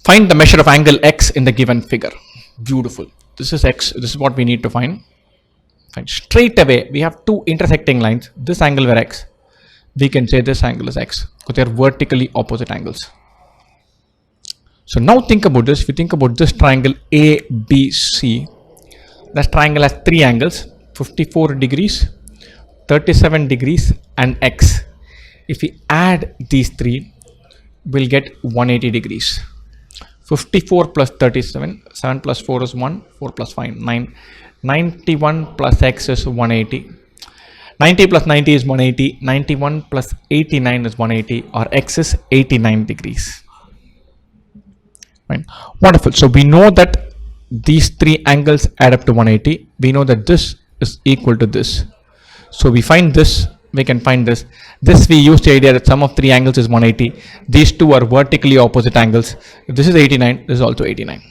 Find the measure of angle x in the given figure. Beautiful. This is x. This is what we need to find. Fine. Straight away, we have two intersecting lines. This angle were x. We can say this angle is x because they are vertically opposite angles. So now think about this. If you think about this triangle ABC, that triangle has three angles: 54 degrees, 37 degrees, and x. If we add these three, we'll get 180 degrees. 54 plus 37, 7 plus 4 is 1, 4 plus 5, 9. 91 plus x is 180. 90 plus 90 is 180. 91 plus 89 is 180, or x is 89 degrees. Right. Wonderful. So we know that these three angles add up to 180. We know that this is equal to this. So we find this. We can find this. This we use the idea that sum of three angles is 180. These two are vertically opposite angles. If this is 89, this is also 89.